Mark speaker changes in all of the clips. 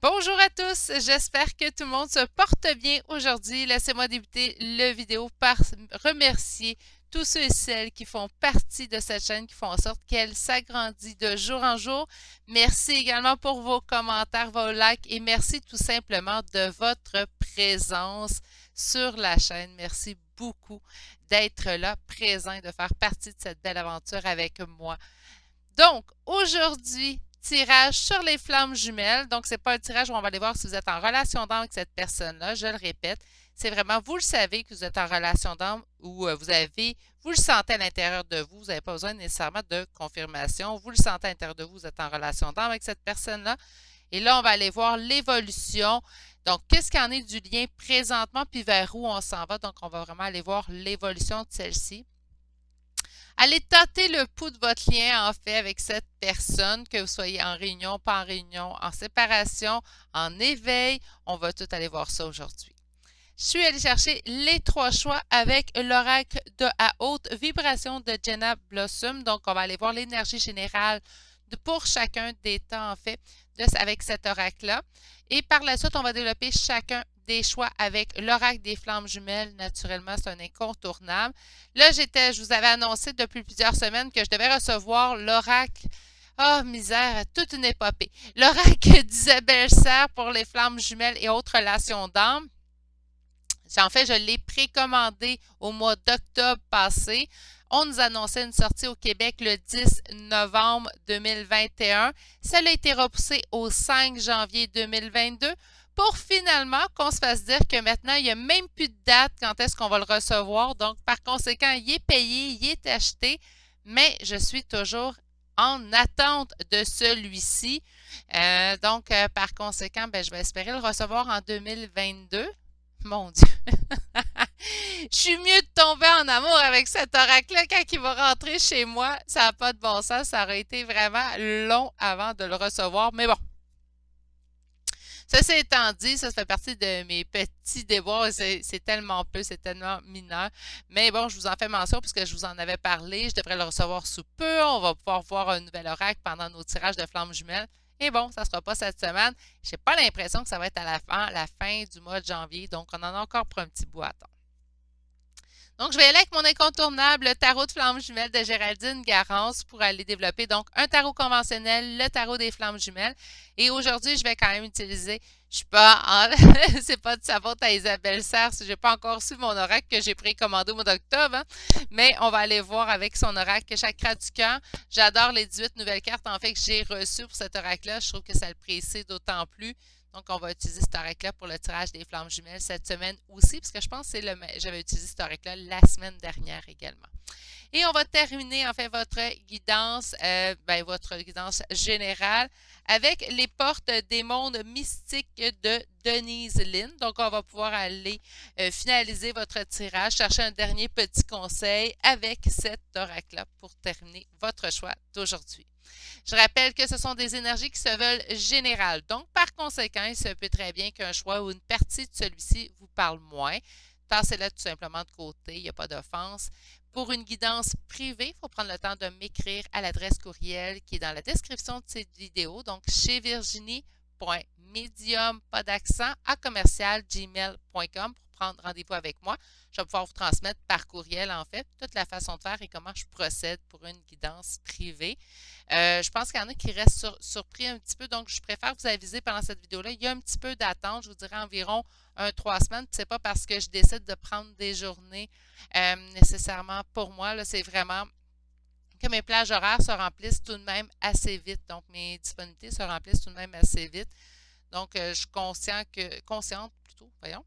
Speaker 1: Bonjour à tous, j'espère que tout le monde se porte bien aujourd'hui. Laissez-moi débuter la vidéo par remercier tous ceux et celles qui font partie de cette chaîne, qui font en sorte qu'elle s'agrandit de jour en jour. Merci également pour vos commentaires, vos likes et merci tout simplement de votre présence sur la chaîne. Merci beaucoup d'être là, présent et de faire partie de cette belle aventure avec moi. Donc, aujourd'hui, tirage sur les flammes jumelles. Donc, c'est pas un tirage où on va aller voir si vous êtes en relation d'âme avec cette personne-là. Je le répète, c'est vraiment, vous le savez que vous êtes en relation d'âme ou vous le sentez à l'intérieur de vous. Vous n'avez pas besoin nécessairement de confirmation. Vous le sentez à l'intérieur de vous, vous êtes en relation d'âme avec cette personne-là. Et là, on va aller voir l'évolution. Donc, qu'est-ce qu'il y en est du lien présentement, puis vers où on s'en va. Donc, on va vraiment aller voir l'évolution de celle-ci. Allez tâter le pouls de votre lien, en fait, avec cette personne, que vous soyez en réunion, pas en réunion, en séparation, en éveil. On va tout aller voir ça aujourd'hui. Je suis allée chercher les trois choix avec l'oracle de à haute vibration de Jenna Blossom. Donc, on va aller voir l'énergie générale pour chacun des temps, en fait, avec cet oracle-là. Et par la suite, on va développer chacun des choix avec l'oracle des flammes jumelles. Naturellement, c'est un incontournable. Là, je vous avais annoncé depuis plusieurs semaines que je devais recevoir l'oracle. Ah, misère, toute une épopée. L'oracle d'Isabelle Serre pour les flammes jumelles et autres relations d'âme. En fait, je l'ai précommandé au mois d'octobre passé. On nous annonçait une sortie au Québec le 10 novembre 2021. Ça a été repoussé au 5 janvier 2022 pour finalement qu'on se fasse dire que maintenant, il n'y a même plus de date quand est-ce qu'on va le recevoir. Donc, par conséquent, il est payé, il est acheté, mais je suis toujours en attente de celui-ci. Par conséquent, je vais espérer le recevoir en 2022. Mon Dieu! Je suis mieux de tomber en amour avec cet oracle-là quand il va rentrer chez moi. Ça n'a pas de bon sens. Ça aurait été vraiment long avant de le recevoir. Mais bon, ceci étant dit, ça fait partie de mes petits déboires. C'est tellement peu, c'est tellement mineur. Mais bon, je vous en fais mention puisque je vous en avais parlé. Je devrais le recevoir sous peu. On va pouvoir voir un nouvel oracle pendant nos tirages de flammes jumelles. Et bon, ça ne sera pas cette semaine. Je n'ai pas l'impression que ça va être à la fin du mois de janvier. Donc, on en a encore pour un petit bout à attendre. Donc, je vais aller avec mon incontournable, le tarot de flammes jumelles de Géraldine Garance pour aller développer donc un tarot conventionnel, le tarot des flammes jumelles. Et aujourd'hui, je vais quand même utiliser, je suis pas en, c'est pas de sa faute à Isabelle Serre si j'ai pas encore reçu mon oracle que j'ai précommandé au mois d'octobre, hein. Mais on va aller voir avec son oracle Chakra du cœur. J'adore les 18 nouvelles cartes en fait que j'ai reçues pour cet oracle-là. Je trouve que ça le précise d'autant plus. Donc, on va utiliser cet oracle-là pour le tirage des flammes jumelles cette semaine aussi, parce que je pense que j'avais utilisé cet oracle-là la semaine dernière également. Et on va terminer en fait votre guidance générale avec les portes des mondes mystiques de Denise Lynn. Donc, on va pouvoir aller finaliser votre tirage, chercher un dernier petit conseil avec cet oracle-là pour terminer votre choix d'aujourd'hui. Je rappelle que ce sont des énergies qui se veulent générales. Donc, par conséquent, il se peut très bien qu'un choix ou une partie de celui-ci vous parle moins. Passez-le tout simplement de côté, il n'y a pas d'offense. Pour une guidance privée, il faut prendre le temps de m'écrire à l'adresse courriel qui est dans la description de cette vidéo. Donc, chez Virginie.medium, pas d'accent, à commercial.gmail.com pour prendre rendez-vous avec moi. Je vais pouvoir vous transmettre par courriel, en fait, toute la façon de faire et comment je procède pour une guidance privée. Je pense qu'il y en a qui restent surpris un petit peu, donc je préfère vous aviser pendant cette vidéo-là. Il y a un petit peu d'attente, je vous dirais environ 3 semaines. Ce n'est pas parce que je décide de prendre des journées nécessairement pour moi. C'est vraiment que mes plages horaires se remplissent tout de même assez vite. Donc, mes disponibilités se remplissent tout de même assez vite. Donc, je suis consciente plutôt, voyons,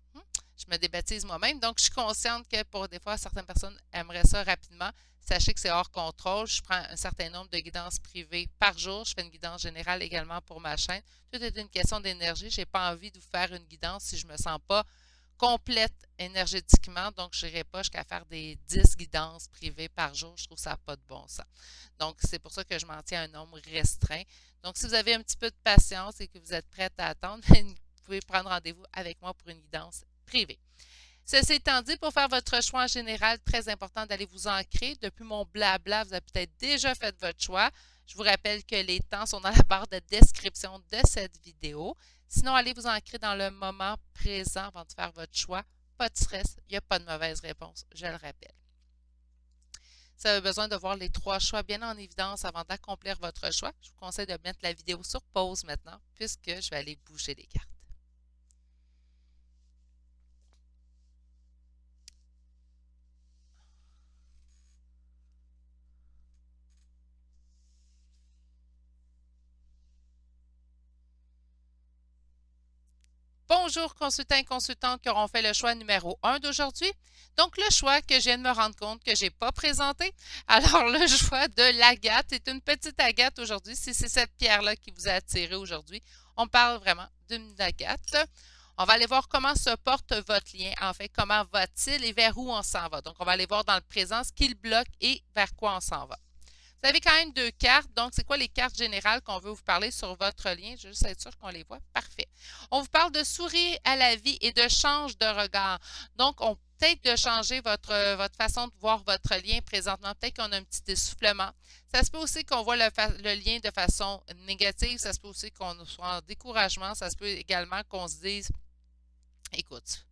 Speaker 1: je me débaptise moi-même. Donc, je suis consciente que pour des fois, certaines personnes aimeraient ça rapidement. Sachez que c'est hors contrôle. Je prends un certain nombre de guidances privées par jour. Je fais une guidance générale également pour ma chaîne. Tout est une question d'énergie. Je n'ai pas envie de vous faire une guidance si je ne me sens pas complète énergétiquement. Donc, je n'irai pas jusqu'à faire des 10 guidances privées par jour. Je trouve ça n'a pas de bon sens. Donc, c'est pour ça que je m'en tiens à un nombre restreint. Donc, si vous avez un petit peu de patience et que vous êtes prête à attendre, vous pouvez prendre rendez-vous avec moi pour une guidance privée. Ceci étant dit, pour faire votre choix en général, très important d'aller vous ancrer. Depuis mon blabla, vous avez peut-être déjà fait votre choix. Je vous rappelle que les temps sont dans la barre de description de cette vidéo. Sinon, allez vous ancrer dans le moment présent avant de faire votre choix. Pas de stress, il n'y a pas de mauvaise réponse, je le rappelle. Si vous avez besoin de voir les 3 choix bien en évidence avant d'accomplir votre choix, je vous conseille de mettre la vidéo sur pause maintenant puisque je vais aller bouger les cartes. Bonjour consultants et consultantes qui auront fait le choix numéro 1 d'aujourd'hui. Donc le choix que je viens de me rendre compte que je n'ai pas présenté. Alors le choix de l'agate est une petite agate aujourd'hui. Si c'est cette pierre-là qui vous a attiré aujourd'hui, on parle vraiment d'une agate. On va aller voir comment se porte votre lien, en fait, comment va-t-il et vers où on s'en va. Donc on va aller voir dans le présent ce qui le bloque et vers quoi on s'en va. Vous avez quand même 2 cartes. Donc, c'est quoi les cartes générales qu'on veut vous parler sur votre lien? Je veux juste être sûr qu'on les voit. Parfait. On vous parle de sourire à la vie et de change de regard. Donc, on peut-être de changer votre façon de voir votre lien présentement. Peut-être qu'on a un petit essoufflement. Ça se peut aussi qu'on voit le lien de façon négative. Ça se peut aussi qu'on soit en découragement. Ça se peut également qu'on se dise, écoute,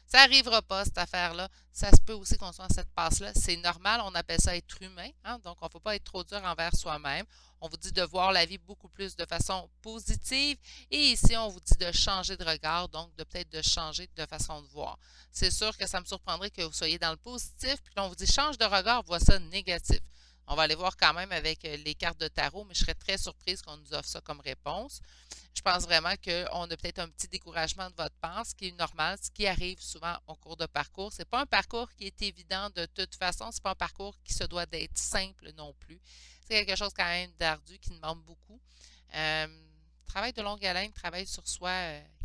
Speaker 1: ça n'arrivera pas, cette affaire-là. Ça se peut aussi qu'on soit dans cette passe-là. C'est normal, on appelle ça être humain. Hein? Donc, on ne faut pas être trop dur envers soi-même. On vous dit de voir la vie beaucoup plus de façon positive. Et ici, on vous dit de changer de regard, donc de peut-être de changer de façon de voir. C'est sûr que ça me surprendrait que vous soyez dans le positif, puis on vous dit change de regard, voit ça négatif. On va aller voir quand même avec les cartes de tarot, mais je serais très surprise qu'on nous offre ça comme réponse. Je pense vraiment qu'on a peut-être un petit découragement de votre part, ce qui est normal, ce qui arrive souvent au cours de parcours. Ce n'est pas un parcours qui est évident de toute façon, ce n'est pas un parcours qui se doit d'être simple non plus. C'est quelque chose quand même d'ardu qui demande beaucoup. Travail de longue haleine, travail sur soi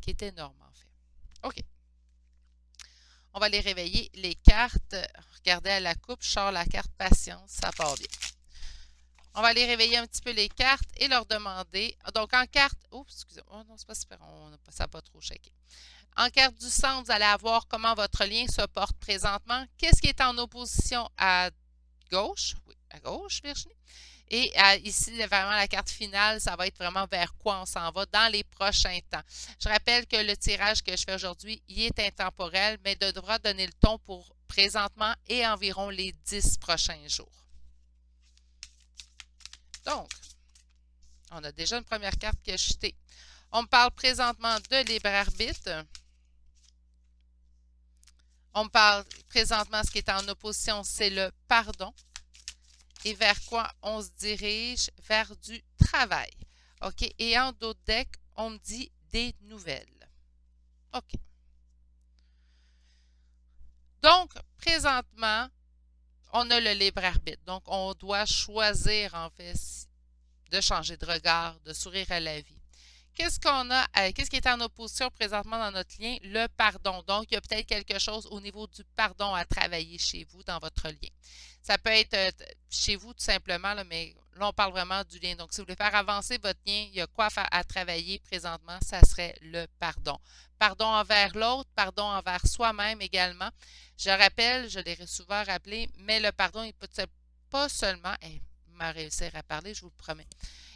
Speaker 1: qui est énorme en fait. OK. On va aller réveiller les cartes. Regardez à la coupe, je sors la carte patience, ça part bien. On va aller réveiller un petit peu les cartes et leur demander. Donc, en carte. Oups, excusez-moi. Oh non, c'est pas super. Ça n'a pas trop shaké. En carte du centre, vous allez avoir comment votre lien se porte présentement. Qu'est-ce qui est en opposition à gauche? Oui, à gauche, Virginie. Et ici, vraiment, la carte finale, ça va être vraiment vers quoi on s'en va dans les prochains temps. Je rappelle que le tirage que je fais aujourd'hui, il est intemporel, mais devra donner le ton pour présentement et environ les 10 prochains jours. Donc, on a déjà une première carte qui a chuté. On me parle présentement de libre arbitre. On me parle présentement, ce qui est en opposition, c'est le pardon. Et vers quoi on se dirige? Vers du travail. OK. Et en d'autres decks, on me dit des nouvelles. OK. Donc, présentement, on a le libre arbitre. Donc, on doit choisir, en fait, de changer de regard, de sourire à la vie. Qu'est-ce qu'on a, qu'est-ce qui est en opposition présentement dans notre lien? Le pardon. Donc, il y a peut-être quelque chose au niveau du pardon à travailler chez vous dans votre lien. Ça peut être chez vous tout simplement, là, mais là, on parle vraiment du lien. Donc, si vous voulez faire avancer votre lien, il y a quoi à travailler présentement? Ça serait le pardon. Pardon envers l'autre, pardon envers soi-même également. Je rappelle, je l'ai souvent rappelé, mais le pardon, il peut pas seulement, m'a réussi à parler, je vous le promets.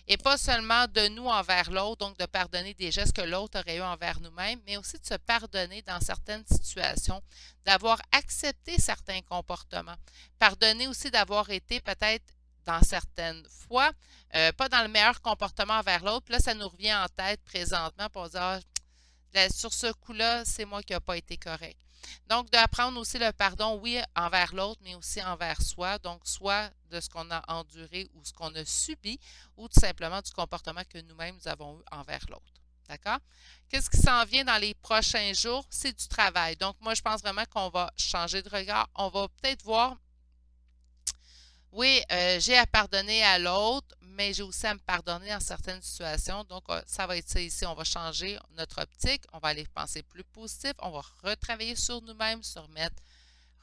Speaker 1: Et pas seulement de nous envers l'autre, donc de pardonner des gestes que l'autre aurait eu envers nous-mêmes, mais aussi de se pardonner dans certaines situations, d'avoir accepté certains comportements. Pardonner aussi d'avoir été peut-être dans certaines fois, pas dans le meilleur comportement envers l'autre. Puis là, ça nous revient en tête présentement pour dire, ah, sur ce coup-là, c'est moi qui n'ai pas été correct. Donc, d'apprendre aussi le pardon, oui, envers l'autre, mais aussi envers soi. Donc, soit de ce qu'on a enduré ou ce qu'on a subi, ou tout simplement du comportement que nous-mêmes nous avons eu envers l'autre. D'accord? Qu'est-ce qui s'en vient dans les prochains jours? C'est du travail. Donc, moi, je pense vraiment qu'on va changer de regard. On va peut-être voir, oui, j'ai à pardonner à l'autre, mais j'ai aussi à me pardonner dans certaines situations. Donc, ça va être ça ici. On va changer notre optique. On va aller penser plus positif. On va retravailler sur nous-mêmes, se remettre,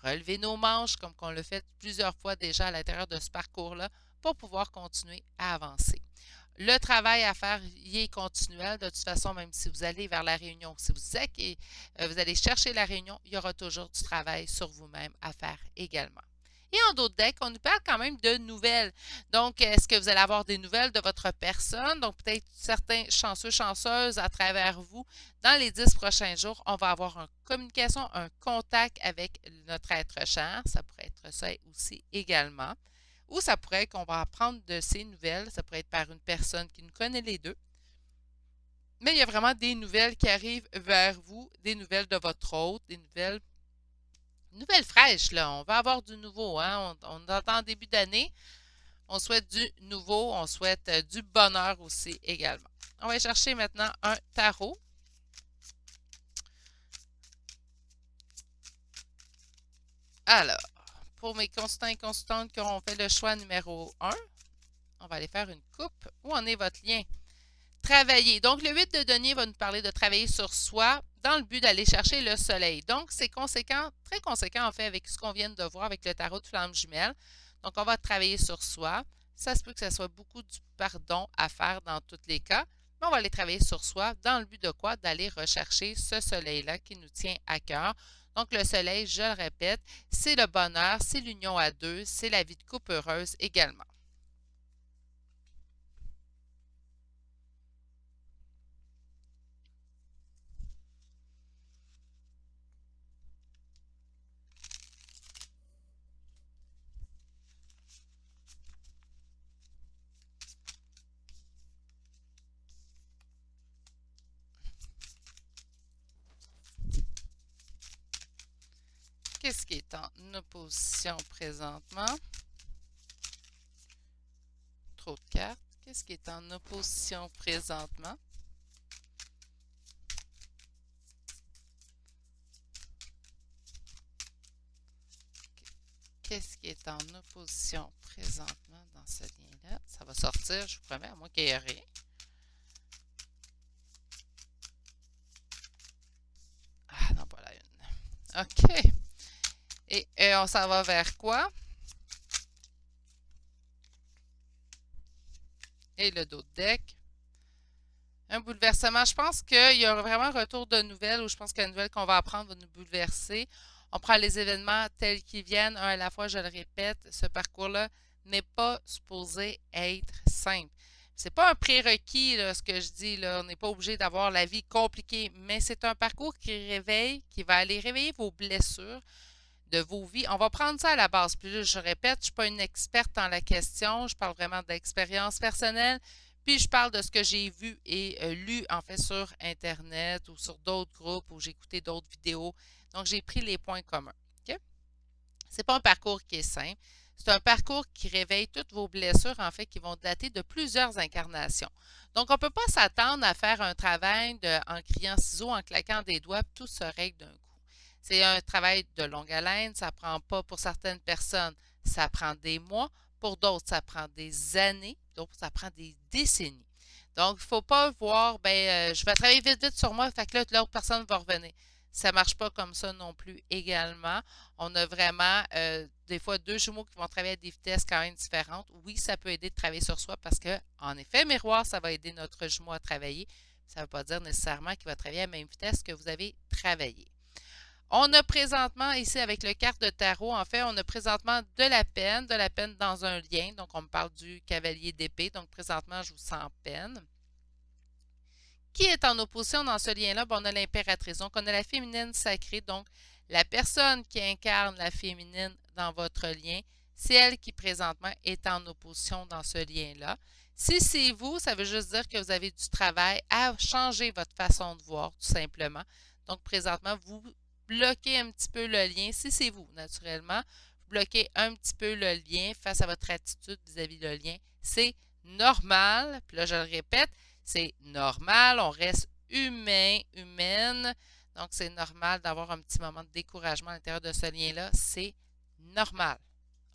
Speaker 1: relever nos manches, comme on l'a fait plusieurs fois déjà à l'intérieur de ce parcours-là, pour pouvoir continuer à avancer. Le travail à faire, il est continuel. De toute façon, même si vous allez vers la réunion, si vous allez chercher la réunion, il y aura toujours du travail sur vous-même à faire également. Et en d'autres decks, on nous parle quand même de nouvelles. Donc, est-ce que vous allez avoir des nouvelles de votre personne? Donc, peut-être certains chanceux, chanceuses à travers vous. Dans les 10 prochains jours, on va avoir une communication, un contact avec notre être cher. Ça pourrait être ça aussi également. Ou ça pourrait être qu'on va apprendre de ces nouvelles. Ça pourrait être par une personne qui nous connaît les deux. Mais il y a vraiment des nouvelles qui arrivent vers vous, des nouvelles de votre hôte, des nouvelles fraîches, là. On va avoir du nouveau, hein? On est en début d'année. On souhaite du nouveau, on souhaite du bonheur aussi également. On va chercher maintenant un tarot. Alors, pour mes consultants et consultantes qui auront fait le choix numéro 1, on va aller faire une coupe. Où en est votre lien? Travailler. Donc, le 8 de denier va nous parler de travailler sur soi dans le but d'aller chercher le soleil. Donc, c'est conséquent, très conséquent en fait avec ce qu'on vient de voir avec le tarot de flamme jumelle. Donc, on va travailler sur soi. Ça se peut que ce soit beaucoup du pardon à faire dans tous les cas, mais on va aller travailler sur soi dans le but de quoi? D'aller rechercher ce soleil-là qui nous tient à cœur. Donc, le soleil, je le répète, c'est le bonheur, c'est l'union à deux, c'est la vie de couple heureuse également. Qu'est-ce qui est en opposition présentement? Trop de cartes. Qu'est-ce qui est en opposition présentement? Qu'est-ce qui est en opposition présentement dans ce lien-là? Ça va sortir, je vous promets, à moins qu'il n'y ait rien. Ah non, pas la une. OK. Et on s'en va vers quoi? Et le dos de deck. Un bouleversement. Je pense qu'il y aura vraiment un retour de nouvelles ou je pense que la nouvelle qu'on va apprendre va nous bouleverser. On prend les événements tels qu'ils viennent, un à la fois, je le répète, ce parcours-là n'est pas supposé être simple. C'est pas un prérequis, là, ce que je dis, là. On n'est pas obligé d'avoir la vie compliquée, mais c'est un parcours qui réveille, qui va aller réveiller vos blessures de vos vies. On va prendre ça à la base. Puis là, je répète, je ne suis pas une experte en la question. Je parle vraiment d'expérience personnelle. Puis je parle de ce que j'ai vu et lu en fait sur Internet ou sur d'autres groupes où j'ai écouté d'autres vidéos. Donc, j'ai pris les points communs. Okay? Ce n'est pas un parcours qui est simple. C'est un parcours qui réveille toutes vos blessures, en fait, qui vont dater de plusieurs incarnations. Donc, on ne peut pas s'attendre à faire un travail en criant ciseaux, en claquant des doigts, tout se règle d'un coup. C'est un travail de longue haleine, ça ne prend pas pour certaines personnes, ça prend des mois, pour d'autres, ça prend des années, d'autres, ça prend des décennies. Donc, il ne faut pas voir, je vais travailler vite, vite sur moi, fait que là, l'autre personne va revenir. Ça ne marche pas comme ça non plus également. On a vraiment des fois deux jumeaux qui vont travailler à des vitesses quand même différentes. Oui, ça peut aider de travailler sur soi parce que, en effet, miroir, ça va aider notre jumeau à travailler. Ça ne veut pas dire nécessairement qu'il va travailler à la même vitesse que vous avez travaillé. On a présentement, ici avec le carte de tarot, en fait, on a présentement de la peine dans un lien. Donc, on me parle du cavalier d'épée. Donc, présentement, je vous sens peine. Qui est en opposition dans ce lien-là? Bon, on a l'impératrice. Donc, on a la féminine sacrée. Donc, la personne qui incarne la féminine dans votre lien, c'est elle qui présentement est en opposition dans ce lien-là. Si c'est vous, ça veut juste dire que vous avez du travail à changer votre façon de voir, tout simplement. Donc, présentement, vous bloquez un petit peu le lien. Si c'est vous, naturellement, vous bloquez un petit peu le lien face à votre attitude vis-à-vis le lien. C'est normal. Puis là, je le répète, c'est normal. On reste humain, humaine. Donc, c'est normal d'avoir un petit moment de découragement à l'intérieur de ce lien-là. C'est normal.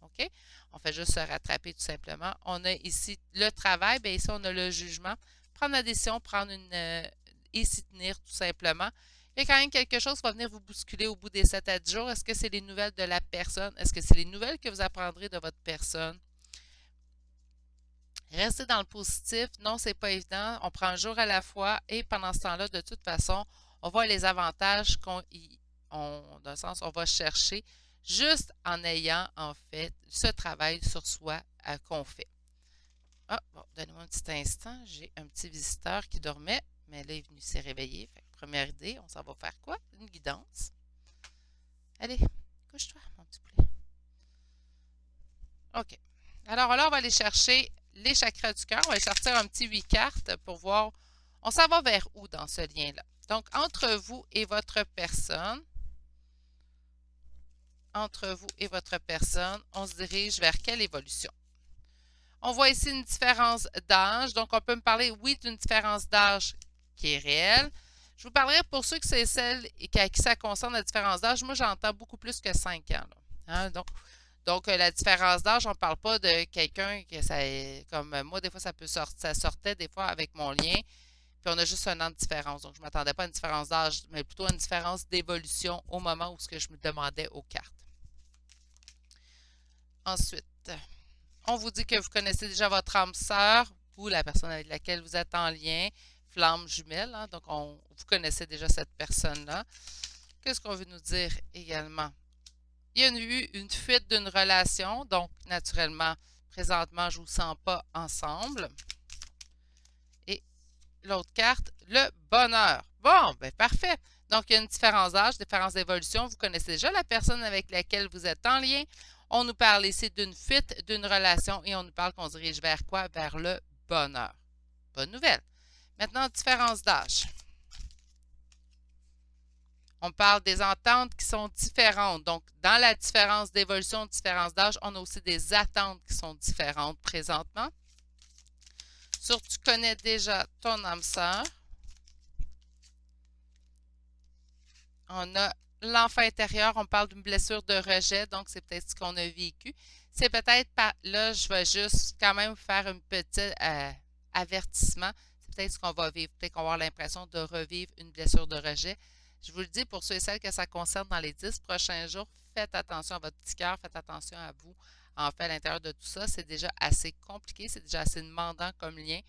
Speaker 1: OK? On fait juste se rattraper tout simplement. On a ici le travail. Bien, ici, on a le jugement. Prendre la décision, prendre et s'y tenir tout simplement. Il y a quand même quelque chose qui va venir vous bousculer au bout des 7 à 10 jours. Est-ce que c'est les nouvelles de la personne? Est-ce que c'est les nouvelles que vous apprendrez de votre personne? Rester dans le positif, non, c'est pas évident. On prend un jour à la fois et pendant ce temps-là, de toute façon, on voit les avantages d'un sens, on va chercher juste en ayant en fait ce travail sur soi qu'on fait. Ah, bon, donnez-moi un petit instant. J'ai un petit visiteur qui dormait, mais là, il est venu s'est réveillé. Fait que première idée, on s'en va faire quoi? Une guidance. Allez, couche-toi, mon petit poulet. OK. Alors là, on va aller chercher les chakras du cœur. On va aller sortir un petit 8 cartes pour voir, on s'en va vers où dans ce lien-là. Donc, entre vous et votre personne, on se dirige vers quelle évolution? On voit ici une différence d'âge. Donc, on peut me parler, oui, d'une différence d'âge qui est réelle. Je vous parlerai pour ceux que c'est celle à qui ça concerne la différence d'âge. Moi, j'entends beaucoup plus que 5 ans. Hein? Donc, la différence d'âge, on ne parle pas de quelqu'un que ça comme moi, des fois, ça peut sortir, ça sortait des fois avec mon lien, puis on a juste un an de différence. Donc, je ne m'attendais pas à une différence d'âge, mais plutôt à une différence d'évolution au moment où ce que je me demandais aux cartes. Ensuite, on vous dit que vous connaissez déjà votre âme sœur ou la personne avec laquelle vous êtes en lien, flamme jumelle. Hein? Donc, vous connaissez déjà cette personne-là. Qu'est-ce qu'on veut nous dire également? Il y a eu une fuite d'une relation, donc naturellement, présentement, je ne vous sens pas ensemble. Et l'autre carte, le bonheur. Bon, ben parfait. Donc, il y a une différence d'âge, différence d'évolution. Vous connaissez déjà la personne avec laquelle vous êtes en lien. On nous parle ici d'une fuite, d'une relation et on nous parle qu'on se dirige vers quoi? Vers le bonheur. Bonne nouvelle. Maintenant, différence d'âge. On parle des ententes qui sont différentes. Donc, dans la différence d'évolution, différence d'âge, on a aussi des attentes qui sont différentes présentement. Surtout, tu connais déjà ton âme sœur. On a l'enfant intérieur. On parle d'une blessure de rejet. Donc, c'est peut-être ce qu'on a vécu. C'est peut-être pas. Là, je vais juste quand même faire un petit avertissement. C'est peut-être ce qu'on va vivre. Peut-être qu'on va avoir l'impression de revivre une blessure de rejet. Je vous le dis, pour ceux et celles que ça concerne dans les 10 prochains jours, faites attention à votre petit cœur, faites attention à vous. En fait, à l'intérieur de tout ça, c'est déjà assez compliqué, c'est déjà assez demandant comme lien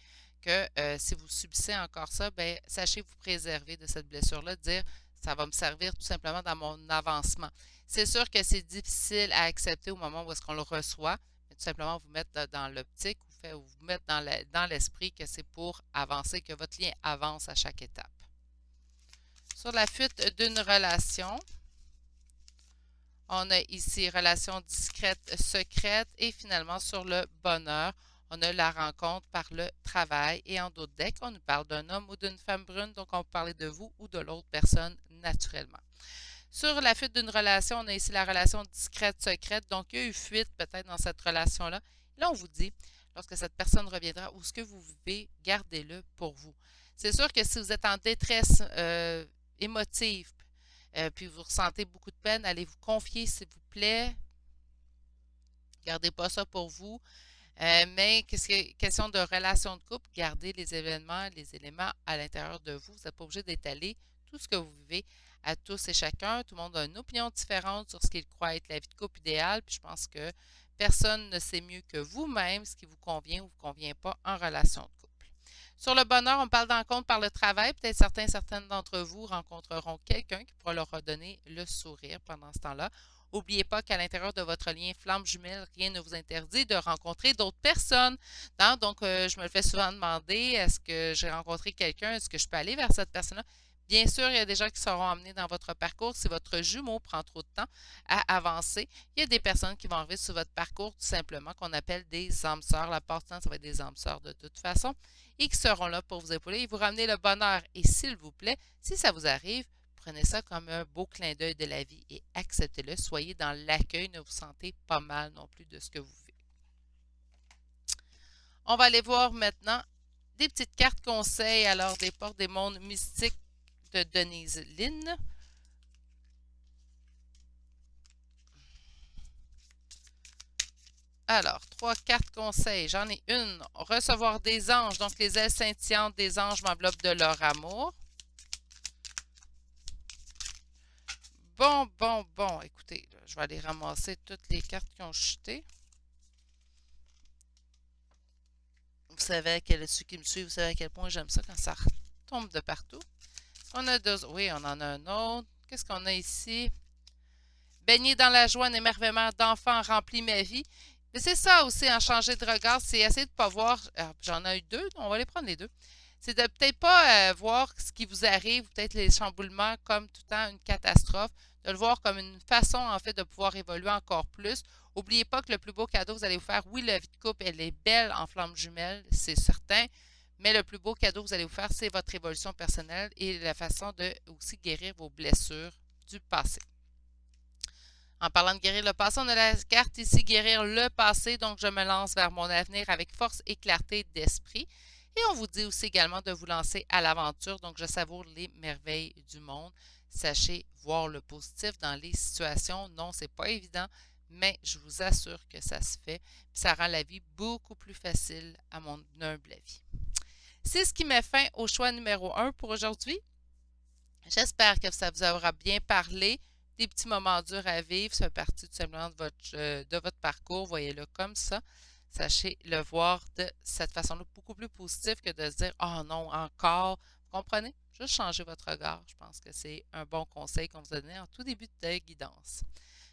Speaker 1: que si vous subissez encore ça, ben, sachez vous préserver de cette blessure-là, dire ça va me servir tout simplement dans mon avancement. C'est sûr que c'est difficile à accepter au moment où est-ce qu'on le reçoit, mais tout simplement vous mettre dans l'optique ou vous mettre dans l'esprit que c'est pour avancer, que votre lien avance à chaque étape. Sur la fuite d'une relation, on a ici relation discrète, secrète et finalement sur le bonheur, on a la rencontre par le travail et en d'autres decks, on nous parle d'un homme ou d'une femme brune, donc on peut parler de vous ou de l'autre personne naturellement. Sur la fuite d'une relation, on a ici la relation discrète, secrète, donc il y a eu fuite peut-être dans cette relation-là. Là, on vous dit, lorsque cette personne reviendra, où ce que vous vivez, gardez-le pour vous. C'est sûr que si vous êtes en détresse émotive, puis vous ressentez beaucoup de peine, allez vous confier, s'il vous plaît. Gardez pas ça pour vous. Mais question de relation de couple, gardez les éléments à l'intérieur de vous. Vous n'êtes pas obligé d'étaler tout ce que vous vivez à tous et chacun. Tout le monde a une opinion différente sur ce qu'il croit être la vie de couple idéale. Puis je pense que personne ne sait mieux que vous-même ce qui vous convient ou vous convient pas en relation de couple. Sur le bonheur, on parle d'encontre par le travail. Peut-être certaines d'entre vous rencontreront quelqu'un qui pourra leur redonner le sourire pendant ce temps-là. N'oubliez pas qu'à l'intérieur de votre lien flamme jumelle, rien ne vous interdit de rencontrer d'autres personnes. Donc, je me le fais souvent demander, est-ce que j'ai rencontré quelqu'un? Est-ce que je peux aller vers cette personne-là? Bien sûr, il y a des gens qui seront amenés dans votre parcours. Si votre jumeau prend trop de temps à avancer, il y a des personnes qui vont arriver sur votre parcours tout simplement qu'on appelle des âmes sœurs. La part du temps, ça va être des âmes sœurs de toute façon et qui seront là pour vous épauler et vous ramener le bonheur. Et s'il vous plaît, si ça vous arrive, prenez ça comme un beau clin d'œil de la vie et acceptez-le. Soyez dans l'accueil, ne vous sentez pas mal non plus de ce que vous vivez. On va aller voir maintenant des petites cartes conseils, alors des portes des mondes mystiques de Denise Lynn. Alors, 3 cartes conseils. J'en ai une. Recevoir des anges. Donc, les ailes scintillantes des anges m'enveloppent de leur amour. Bon. Écoutez, là, je vais aller ramasser toutes les cartes qui ont chuté. Vous savez, ceux qui me suivent, vous savez à quel point j'aime ça quand ça tombe de partout. On a deux. Oui, on en a un autre. Qu'est-ce qu'on a ici? baigner dans la joie, un émerveillement d'enfant remplit ma vie. Mais c'est ça aussi, en changer de regard, c'est essayer de ne pas voir. J'en ai eu deux, on va les prendre les deux. C'est de peut-être pas voir ce qui vous arrive, peut-être les chamboulements comme tout le temps une catastrophe, de le voir comme une façon en fait de pouvoir évoluer encore plus. N'oubliez pas que le plus beau cadeau que vous allez vous faire, oui, la vie de couple, elle est belle en flamme jumelle, c'est certain, mais le plus beau cadeau que vous allez vous faire, c'est votre évolution personnelle et la façon de aussi guérir vos blessures du passé. En parlant de guérir le passé, on a la carte ici, guérir le passé. Donc, je me lance vers mon avenir avec force et clarté d'esprit. Et on vous dit aussi également de vous lancer à l'aventure. Donc, je savoure les merveilles du monde. Sachez voir le positif dans les situations. Non, c'est pas évident, mais je vous assure que ça se fait. Ça rend la vie beaucoup plus facile à mon humble avis. C'est ce qui met fin au choix numéro 1 pour aujourd'hui. J'espère que ça vous aura bien parlé. Des petits moments durs à vivre, ça fait partie tout simplement de votre parcours, voyez-le comme ça. Sachez le voir de cette façon-là, beaucoup plus positif que de se dire « Oh non, encore! » Vous comprenez? Juste changer votre regard. Je pense que c'est un bon conseil qu'on vous a donné en tout début de guidance.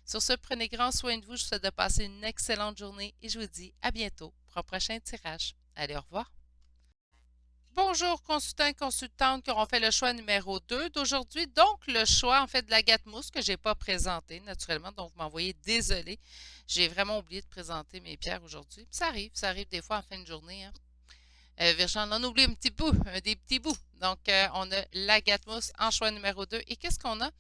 Speaker 1: Sur ce, prenez grand soin de vous. Je vous souhaite de passer une excellente journée et je vous dis à bientôt pour un prochain tirage. Allez, au revoir! Bonjour consultants et consultantes qui auront fait le choix numéro 2 d'aujourd'hui. Donc, le choix en fait de la gâte-mousse que je n'ai pas présenté naturellement. Donc, vous m'envoyez désolé. J'ai vraiment oublié de présenter mes pierres aujourd'hui. Ça arrive des fois en fin de journée. Hein. Virginie en oublie un petit bout, des petits bouts. Donc, on a la gâte-mousse en choix numéro 2. Et qu'est-ce qu'on a?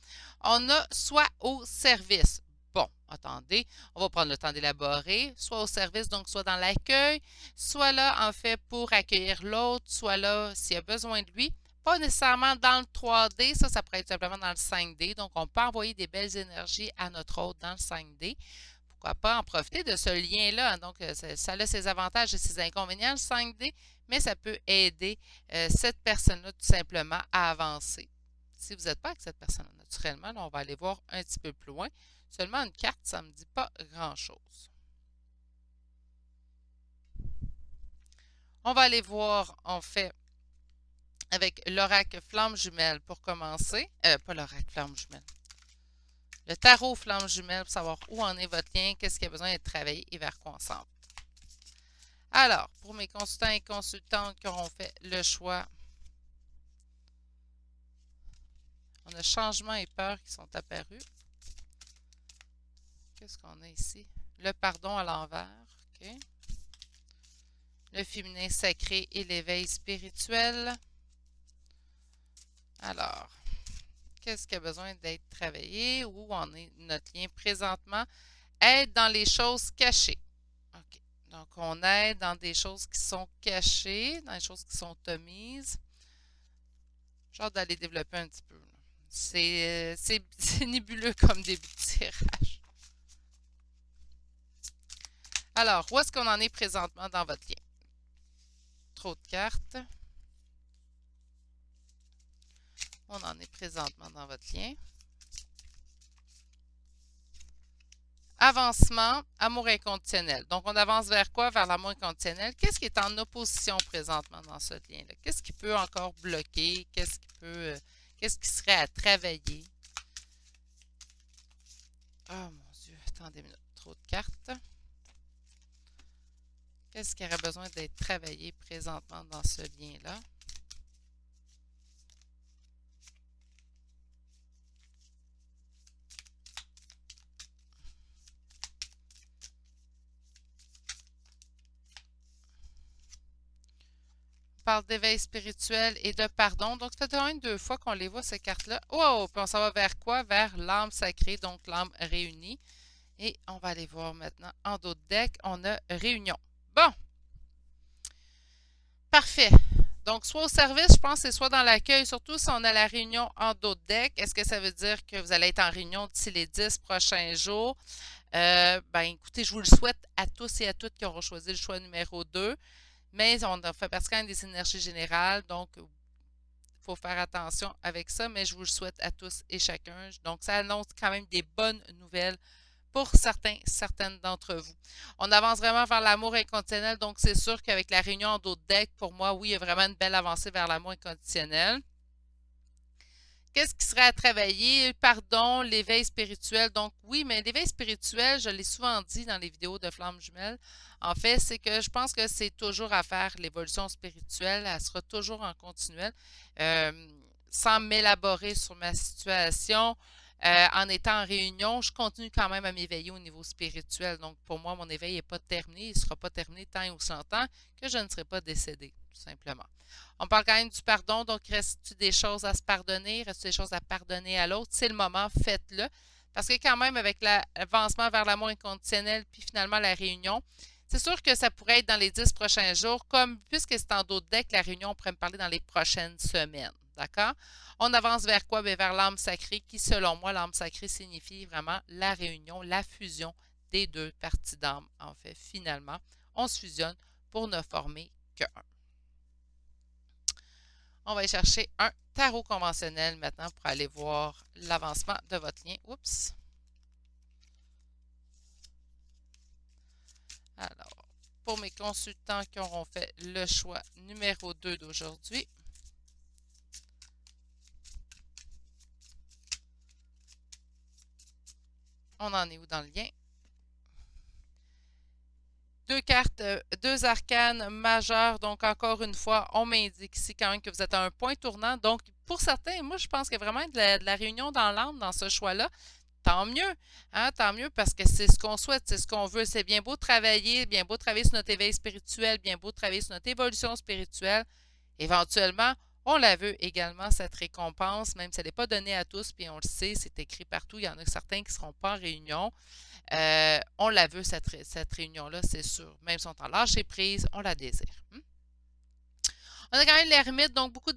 Speaker 1: On a soit au service. Bon, attendez, on va prendre le temps d'élaborer, soit au service, donc soit dans l'accueil, soit là, en fait, pour accueillir l'autre, soit là, s'il a besoin de lui. Pas nécessairement dans le 3D, ça pourrait être simplement dans le 5D. Donc, on peut envoyer des belles énergies à notre autre dans le 5D. Pourquoi pas en profiter de ce lien-là? Donc, ça a ses avantages et ses inconvénients, le 5D, mais ça peut aider cette personne-là tout simplement à avancer. Si vous n'êtes pas avec cette personne-là, naturellement, là, on va aller voir un petit peu plus loin. Seulement une carte, ça ne me dit pas grand-chose. On va aller voir, en fait, avec l'oracle flamme jumelle pour commencer. Pas l'oracle flamme jumelle. Le tarot flamme jumelle pour savoir où en est votre lien, qu'est-ce qui a besoin d'être travaillé et vers quoi on s'en va. Alors, pour mes consultants et consultantes qui auront fait le choix, on a changement et peur qui sont apparus. Qu'est-ce qu'on a ici? Le pardon à l'envers. OK. Le féminin sacré et l'éveil spirituel. Alors, qu'est-ce qui a besoin d'être travaillé? Où en est notre lien présentement? Être dans les choses cachées. OK. Donc, on aide dans des choses qui sont cachées, dans les choses qui sont omises. J'ai hâte d'aller développer un petit peu. C'est nébuleux comme début de tirage. Alors, où est-ce qu'on en est présentement dans votre lien? Trop de cartes. On en est présentement dans votre lien. Avancement, amour inconditionnel. Donc, on avance vers quoi? Vers l'amour inconditionnel. Qu'est-ce qui est en opposition présentement dans ce lien-là? Qu'est-ce qui peut encore bloquer? Qu'est-ce qui serait à travailler? Oh mon Dieu, attendez une minute. Trop de cartes. Qu'est-ce qui aurait besoin d'être travaillé présentement dans ce lien-là? On parle d'éveil spirituel et de pardon. Donc, ça fait une, deux fois qu'on les voit, ces cartes-là. Oh, puis on s'en va vers quoi? Vers l'âme sacrée, donc l'âme réunie. Et on va aller voir maintenant en dos de deck, on a réunion. Bon. Parfait. Donc, soit au service, je pense que c'est soit dans l'accueil, surtout si on a la réunion en dos de deck. Est-ce que ça veut dire que vous allez être en réunion d'ici les 10 prochains jours? Ben, écoutez, je vous le souhaite à tous et à toutes qui auront choisi le choix numéro 2. Mais on fait partie quand même des énergies générales, donc il faut faire attention avec ça, mais je vous le souhaite à tous et chacun. Donc, ça annonce quand même des bonnes nouvelles pour certaines d'entre vous. On avance vraiment vers l'amour inconditionnel, donc c'est sûr qu'avec la réunion en dos de deck, pour moi, oui, il y a vraiment une belle avancée vers l'amour inconditionnel. qu'est-ce qui serait à travailler? Pardon, l'éveil spirituel. Donc, oui, mais l'éveil spirituel, je l'ai souvent dit dans les vidéos de Flammes Jumelles. En fait, c'est que je pense que c'est toujours à faire l'évolution spirituelle. Elle sera toujours en continuel. Euh, Sans m'élaborer sur ma situation, en étant en réunion, je continue quand même à m'éveiller au niveau spirituel. Donc, pour moi, mon éveil n'est pas terminé. Il ne sera pas terminé tant et aussi longtemps que je ne serai pas décédée, tout simplement. On parle quand même du pardon, donc reste-t-il des choses à se pardonner? Reste-t-il des choses à pardonner à l'autre? C'est le moment, faites-le. Parce que quand même, avec l'avancement vers l'amour inconditionnel, puis finalement la réunion, c'est sûr que ça pourrait être dans les 10 prochains jours, comme puisque c'est en d'autres decks, la réunion, on pourrait me parler dans les prochaines semaines. D'accord? On avance vers quoi? Bien, vers l'âme sacrée, qui, selon moi, l'âme sacrée signifie vraiment la réunion, la fusion des deux parties d'âme. En fait, finalement, on se fusionne pour ne former qu'un. On va aller chercher un tarot conventionnel maintenant pour aller voir l'avancement de votre lien. Oups! Alors, pour mes consultants qui auront fait le choix numéro 2 d'aujourd'hui, on en est où dans le lien? Deux cartes, deux arcanes majeures. Donc, encore une fois, on m'indique ici quand même que vous êtes à un point tournant. Donc, pour certains, moi, je pense qu'il y a vraiment de la réunion dans l'âme dans ce choix-là. Tant mieux, hein, tant mieux parce que c'est ce qu'on souhaite, c'est ce qu'on veut. C'est bien beau travailler sur notre éveil spirituel, bien beau travailler sur notre évolution spirituelle. Éventuellement, on la veut également, cette récompense, même si elle n'est pas donnée à tous, puis on le sait, c'est écrit partout. Il y en a certains qui ne seront pas en réunion. On la veut, cette réunion-là, c'est sûr. Même si on est en lâcher prise, on la désire. On a quand même l'ermite, donc beaucoup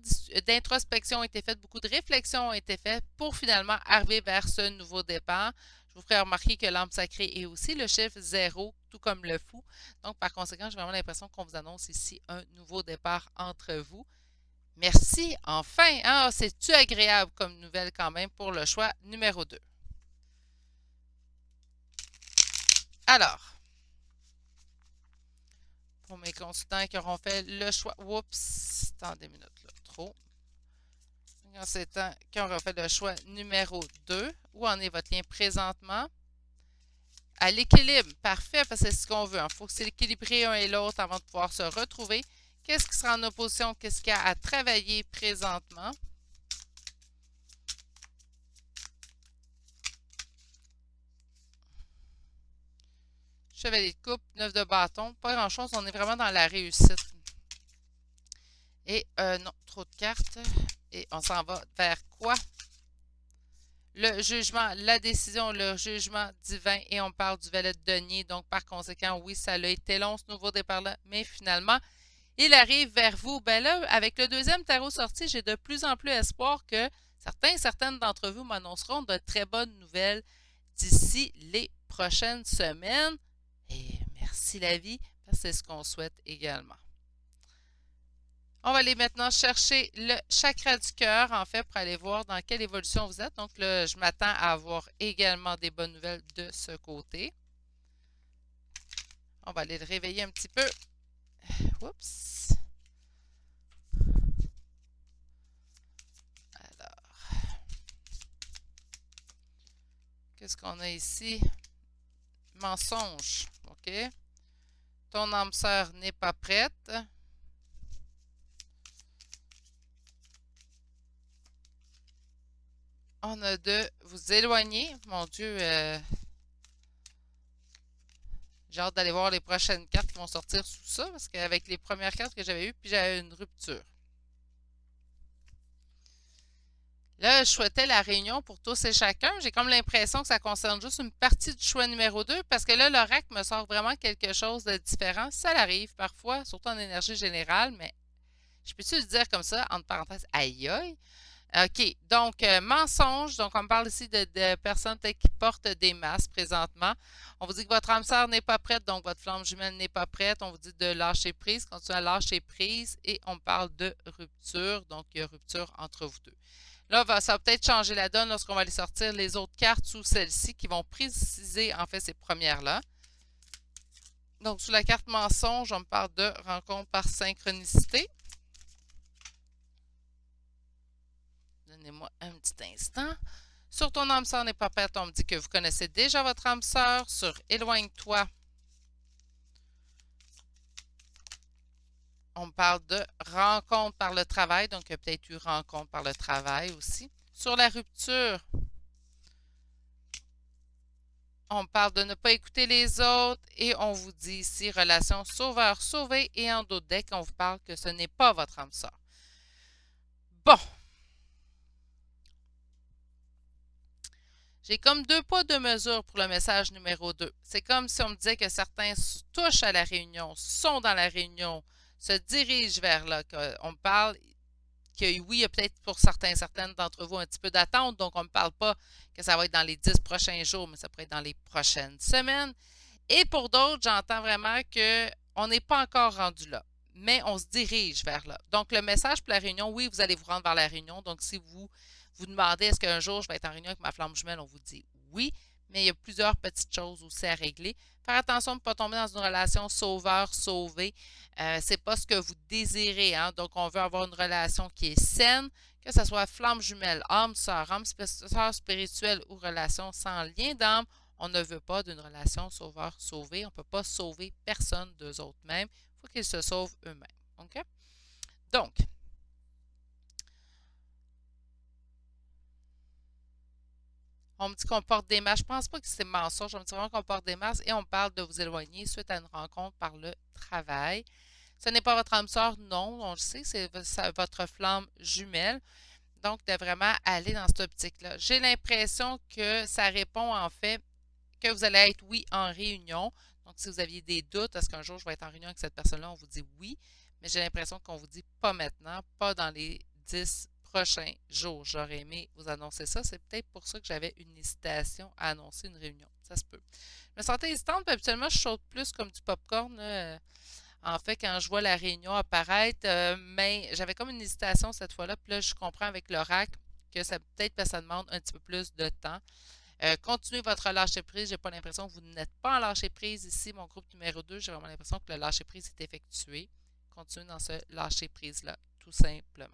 Speaker 1: d'introspection a été faite, beaucoup de réflexions ont été faites pour finalement arriver vers ce nouveau départ. Je vous ferai remarquer que l'âme sacrée est aussi le chiffre 0, tout comme le fou. Donc, par conséquent, j'ai vraiment l'impression qu'on vous annonce ici un nouveau départ entre vous. Merci, enfin! Hein, c'est-tu agréable comme nouvelle quand même pour le choix numéro 2? Alors, pour mes consultants qui auront fait le choix. Oups, attendez une minute, là, trop. Consultants qui auront fait le choix numéro 2. Où en est votre lien présentement? À l'équilibre, parfait, parce que c'est ce qu'on veut. Il faut que c'est équilibrer un et l'autre avant de pouvoir se retrouver. Qu'est-ce qui sera en opposition? Qu'est-ce qu'il y a à travailler présentement? Chevalier de coupe, 9 de bâton, pas grand-chose, on est vraiment dans la réussite. Et non, trop de cartes. Et on s'en va vers quoi? Le jugement, la décision, le jugement divin. Et on parle du valet de denier. Donc, par conséquent, oui, ça a été long ce nouveau départ-là. Mais finalement, il arrive vers vous. Ben là, avec le deuxième tarot sorti, j'ai de plus en plus espoir que certains et certaines d'entre vous m'annonceront de très bonnes nouvelles d'ici les prochaines semaines. Et merci la vie, parce que c'est ce qu'on souhaite également. On va aller maintenant chercher le chakra du cœur, en fait, pour aller voir dans quelle évolution vous êtes. Donc là, je m'attends à avoir également des bonnes nouvelles de ce côté. On va aller le réveiller un petit peu. Oups. Alors, qu'est-ce qu'on a ici? Mensonge. OK. Ton âme sœur n'est pas prête. On a de vous éloigner. Mon Dieu, j'ai hâte d'aller voir les prochaines cartes qui vont sortir sous ça, parce qu'avec les premières cartes que j'avais eues, puis j'avais une rupture. Là, je souhaitais la réunion pour tous et chacun. J'ai comme l'impression que ça concerne juste une partie du choix numéro 2, parce que là, l'oracle me sort vraiment quelque chose de différent. Ça l'arrive parfois, surtout en énergie générale, mais je peux-tu le dire comme ça, entre parenthèses, aïe aïe? OK. Donc, mensonge. Donc, on me parle ici de personnes qui portent des masques présentement. On vous dit que votre âme sœur n'est pas prête, donc votre flamme jumelle n'est pas prête. On vous dit de lâcher prise, continuez à lâcher prise. Et on parle de rupture. Donc, il y a rupture entre vous deux. Là, ça va peut-être changer la donne lorsqu'on va aller sortir les autres cartes sous celle-ci qui vont préciser, en fait, ces premières-là. Donc, sous la carte mensonge, on me parle de rencontre par synchronicité. Donnez-moi un petit instant. Sur ton âme sœur n'est pas prête, on me dit que vous connaissez déjà votre âme sœur. Sur éloigne-toi, on me parle de rencontre par le travail, donc il y a peut-être eu rencontre par le travail aussi. Sur la rupture, on parle de ne pas écouter les autres et on vous dit ici relation sauveur-sauvé et en d'autres decks, on vous parle que ce n'est pas votre âme sœur. Bon. J'ai comme 2 poids 2 mesures pour le message numéro 2. C'est comme si on me disait que certains touchent à la réunion, sont dans la réunion, se dirigent vers là. On me parle que oui, il y a peut-être pour certaines d'entre vous un petit peu d'attente, donc on ne me parle pas que ça va être dans les 10 prochains jours, mais ça pourrait être dans les prochaines semaines. Et pour d'autres, j'entends vraiment qu'on n'est pas encore rendu là, mais on se dirige vers là. Donc, le message pour la réunion, oui, vous allez vous rendre vers la réunion. Donc, si vous vous demandez est-ce qu'un jour je vais être en réunion avec ma flamme jumelle, on vous dit oui, mais il y a plusieurs petites choses aussi à régler. Faire attention de ne pas tomber dans une relation sauveur-sauvé. C'est pas ce que vous désirez. Hein? Donc, on veut avoir une relation qui est saine, que ce soit flamme jumelle, âme sœur spirituelle ou relation sans lien d'âme. On ne veut pas d'une relation sauveur-sauvé. On ne peut pas sauver personne d'eux autres mêmes. Il faut qu'ils se sauvent eux-mêmes. OK? Donc, on me dit qu'on porte des masques. Je ne pense pas que c'est mensonge. On me dit vraiment qu'on porte des masques et on parle de vous éloigner suite à une rencontre par le travail. Ce n'est pas votre âme sœur, non, on le sait, c'est votre flamme jumelle. Donc, de vraiment aller dans cette optique-là. J'ai l'impression que ça répond en fait que vous allez être oui en réunion. Donc, si vous aviez des doutes, est-ce qu'un jour je vais être en réunion avec cette personne-là, on vous dit oui, mais j'ai l'impression qu'on vous dit pas maintenant, pas dans les 10 prochains jours. J'aurais aimé vous annoncer ça. C'est peut-être pour ça que j'avais une hésitation à annoncer une réunion. Ça se peut. Je me sentais hésitante, puis habituellement, je saute plus comme du popcorn. En fait, quand je vois la réunion apparaître, mais j'avais comme une hésitation cette fois-là. Puis là, je comprends avec l'oracle que ça peut-être que ça demande un petit peu plus de temps. Continuez votre lâcher-prise. Je n'ai pas l'impression que vous n'êtes pas en lâcher-prise ici. Mon groupe numéro 2, j'ai vraiment l'impression que le lâcher-prise est effectué. Continuez dans ce lâcher-prise-là, tout simplement.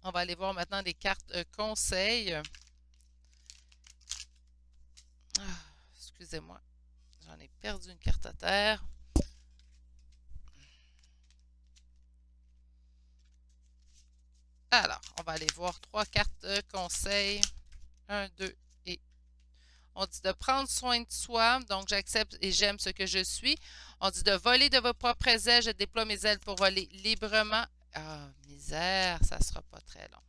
Speaker 1: On va aller voir maintenant des cartes conseils. Excusez-moi, j'en ai perdu une carte à terre. Alors, on va aller voir 3 cartes conseils. 1, 2 et on dit de prendre soin de soi, donc j'accepte et j'aime ce que je suis. On dit de voler de vos propres ailes, je déploie mes ailes pour voler librement. Ah, misère, ça ne sera pas très long.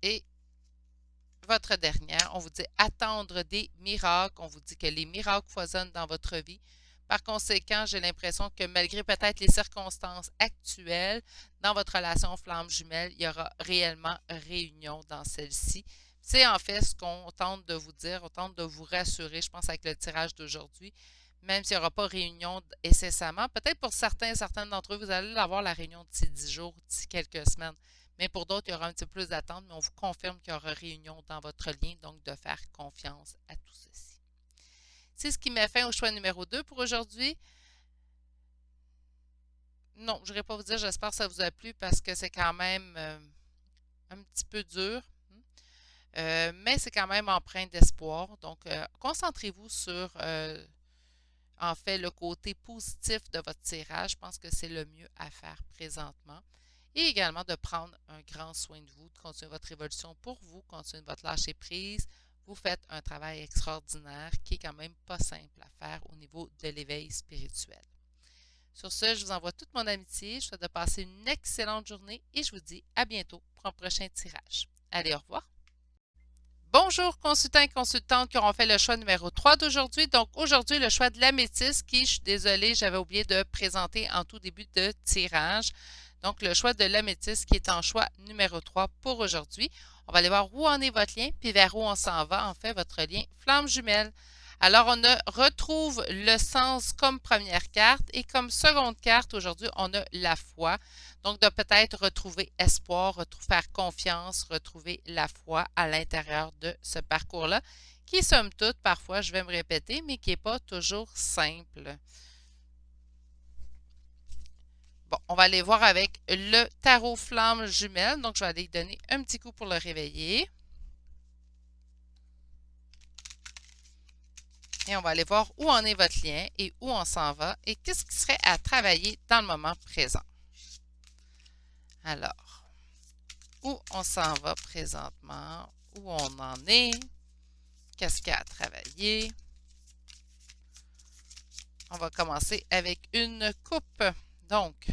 Speaker 1: Et votre dernière, on vous dit attendre des miracles. On vous dit que les miracles foisonnent dans votre vie. Par conséquent, j'ai l'impression que malgré peut-être les circonstances actuelles, dans votre relation flamme jumelle, il y aura réellement réunion dans celle-ci. C'est en fait ce qu'on tente de vous dire, on tente de vous rassurer, je pense, avec le tirage d'aujourd'hui, même s'il n'y aura pas réunion incessamment. Peut-être pour certaines d'entre eux, vous allez avoir la réunion d'ici 10 jours, d'ici quelques semaines. Mais pour d'autres, il y aura un petit peu plus d'attente, mais on vous confirme qu'il y aura réunion dans votre lien, donc de faire confiance à tout ceci. C'est ce qui met fin au choix numéro 2 pour aujourd'hui. Non, je n'irai pas vous dire, j'espère que ça vous a plu parce que c'est quand même un petit peu dur. Mais c'est quand même empreint d'espoir. Donc, concentrez-vous sur, en fait, le côté positif de votre tirage. Je pense que c'est le mieux à faire présentement. Et également de prendre un grand soin de vous, de continuer votre évolution pour vous, continuer votre lâcher-prise. Vous faites un travail extraordinaire qui est quand même pas simple à faire au niveau de l'éveil spirituel. Sur ce, je vous envoie toute mon amitié. Je vous souhaite de passer une excellente journée et je vous dis à bientôt pour un prochain tirage. Allez, au revoir! Bonjour consultants et consultantes qui auront fait le choix numéro 3 d'aujourd'hui. Donc aujourd'hui, le choix de l'améthyste qui, je suis désolée, j'avais oublié de présenter en tout début de tirage. Donc le choix de l'améthyste qui est en choix numéro 3 pour aujourd'hui. On va aller voir où en est votre lien, puis vers où on s'en va, en fait, votre lien flamme jumelle. Alors on retrouve le sens comme première carte et comme seconde carte, aujourd'hui, on a la foi. Donc, de peut-être retrouver espoir, faire confiance, retrouver la foi à l'intérieur de ce parcours-là, qui, somme toute, parfois, je vais me répéter, mais qui n'est pas toujours simple. Bon, on va aller voir avec le tarot flamme jumelle. Donc, je vais aller lui donner un petit coup pour le réveiller. Et on va aller voir où en est votre lien et où on s'en va et qu'est-ce qui serait à travailler dans le moment présent. Alors, où on s'en va présentement, où on en est, qu'est-ce qu'il y a à travailler. On va commencer avec une coupe. Donc,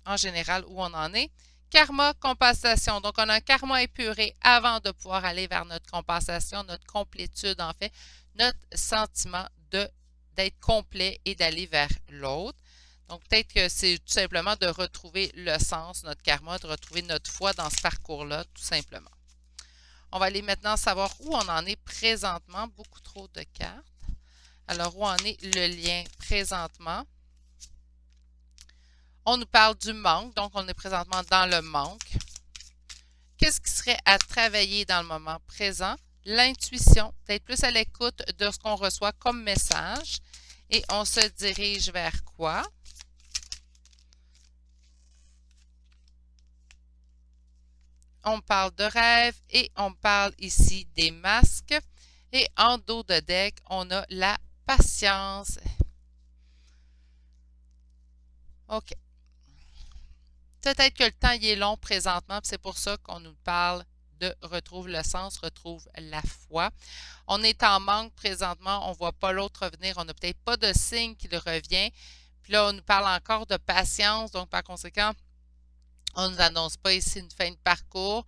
Speaker 1: en général, où on en est. Karma, compensation. Donc, on a un karma épuré avant de pouvoir aller vers notre compensation, notre complétude, en fait, notre sentiment d'être complet et d'aller vers l'autre. Donc, peut-être que c'est tout simplement de retrouver le sens, notre karma, de retrouver notre foi dans ce parcours-là, tout simplement. On va aller maintenant savoir où on en est présentement. Beaucoup trop de cartes. Alors, où en est le lien présentement? On nous parle du manque, donc on est présentement dans le manque. Qu'est-ce qui serait à travailler dans le moment présent? L'intuition, d'être plus à l'écoute de ce qu'on reçoit comme message. Et on se dirige vers quoi? On parle de rêve et on parle ici des masques. Et en dos de deck, on a la patience. OK. Peut-être que le temps il est long présentement, c'est pour ça qu'on nous parle de retrouve le sens, retrouve la foi. On est en manque présentement, on ne voit pas l'autre revenir, on n'a peut-être pas de signe qu'il revient. Puis là, on nous parle encore de patience, donc par conséquent, on ne nous annonce pas ici une fin de parcours.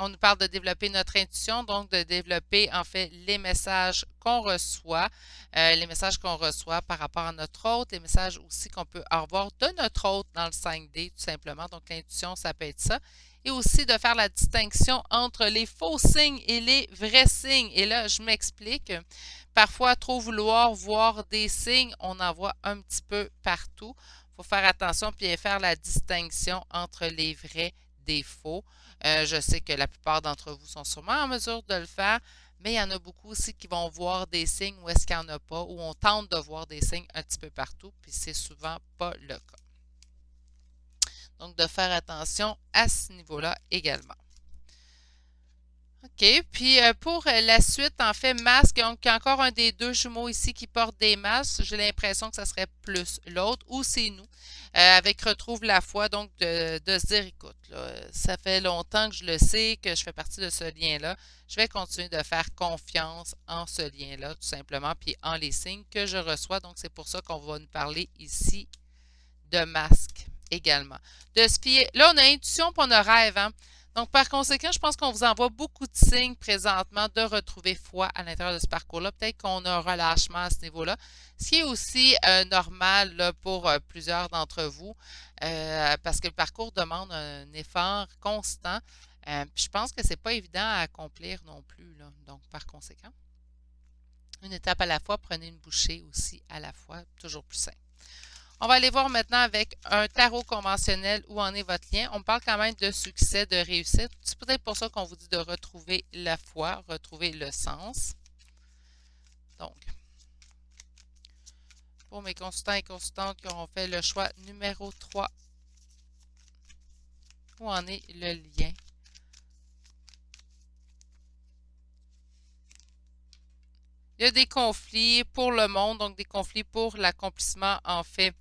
Speaker 1: On nous parle de développer notre intuition, donc de développer en fait les messages qu'on reçoit, par rapport à notre hôte, les messages aussi qu'on peut avoir de notre hôte dans le 5D, tout simplement. Donc l'intuition, ça peut être ça. Et aussi de faire la distinction entre les faux signes et les vrais signes. Et là, je m'explique. Parfois, trop vouloir voir des signes, on en voit un petit peu partout. Il faut faire attention puis faire la distinction entre les vrais des faux. Je sais que la plupart d'entre vous sont sûrement en mesure de le faire, mais il y en a beaucoup aussi qui vont voir des signes où est-ce qu'il n'y en a pas, où on tente de voir des signes un petit peu partout, puis c'est souvent pas le cas. Donc, de faire attention à ce niveau-là également. OK, puis pour la suite, en fait, masque, donc il y a encore un des deux jumeaux ici qui porte des masques. J'ai l'impression que ça serait plus l'autre, ou c'est nous, avec retrouve la foi, donc de se dire, écoute, là, ça fait longtemps que je le sais, que je fais partie de ce lien-là. Je vais continuer de faire confiance en ce lien-là, tout simplement, puis en les signes que je reçois. Donc, c'est pour ça qu'on va nous parler ici de masque également. De se fier, là, on a intuition puis on a rêve, hein? Donc, par conséquent, je pense qu'on vous envoie beaucoup de signes présentement de retrouver foi à l'intérieur de ce parcours-là. Peut-être qu'on a un relâchement à ce niveau-là, ce qui est aussi normal là, pour plusieurs d'entre vous, parce que le parcours demande un effort constant. Puis je pense que c'est pas évident à accomplir non plus, là. Donc, par conséquent, une étape à la fois, prenez une bouchée aussi à la fois, toujours plus simple. On va aller voir maintenant avec un tarot conventionnel où en est votre lien. On parle quand même de succès, de réussite. C'est peut-être pour ça qu'on vous dit de retrouver la foi, retrouver le sens. Donc, pour mes consultants et consultantes qui auront fait le choix numéro 3, où en est le lien? Il y a des conflits pour le monde, donc des conflits pour l'accomplissement, en fait,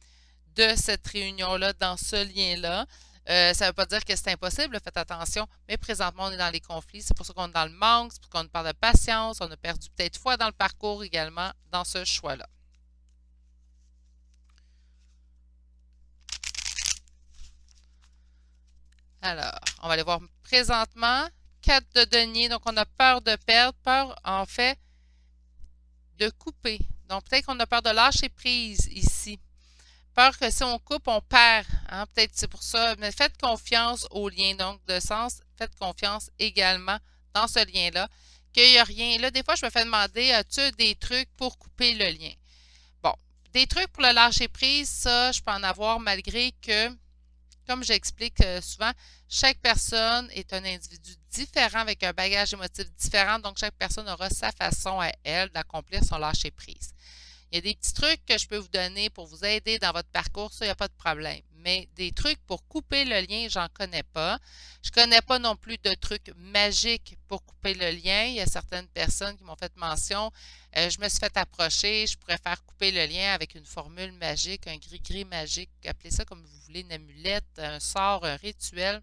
Speaker 1: de cette réunion-là, dans ce lien-là. Ça ne veut pas dire que c'est impossible, faites attention, mais présentement, on est dans les conflits. C'est pour ça qu'on est dans le manque, c'est pour ça qu'on parle de patience. On a perdu peut-être foi dans le parcours également, dans ce choix-là. Alors, on va aller voir présentement. 4 de denier, donc on a peur de perdre, peur, en fait, de couper. Donc, peut-être qu'on a peur de lâcher prise ici. Peur que si on coupe, on perd. Hein? Peut-être c'est pour ça. Mais faites confiance au lien, donc de sens. Faites confiance également dans ce lien-là. Qu'il n'y a rien. Là, des fois, je me fais demander, as-tu des trucs pour couper le lien? Bon, des trucs pour le lâcher prise, ça, je peux en avoir malgré que, comme j'explique souvent, chaque personne est un individu différent avec un bagage émotif différent. Donc, chaque personne aura sa façon à elle d'accomplir son lâcher prise. Il y a des petits trucs que je peux vous donner pour vous aider dans votre parcours, ça, il n'y a pas de problème. Mais des trucs pour couper le lien, j'en connais pas. Je connais pas non plus de trucs magiques pour couper le lien. Il y a certaines personnes qui m'ont fait mention. Je me suis fait approcher, je pourrais faire couper le lien avec une formule magique, un gris-gris magique, appelez ça comme vous voulez, une amulette, un sort, un rituel.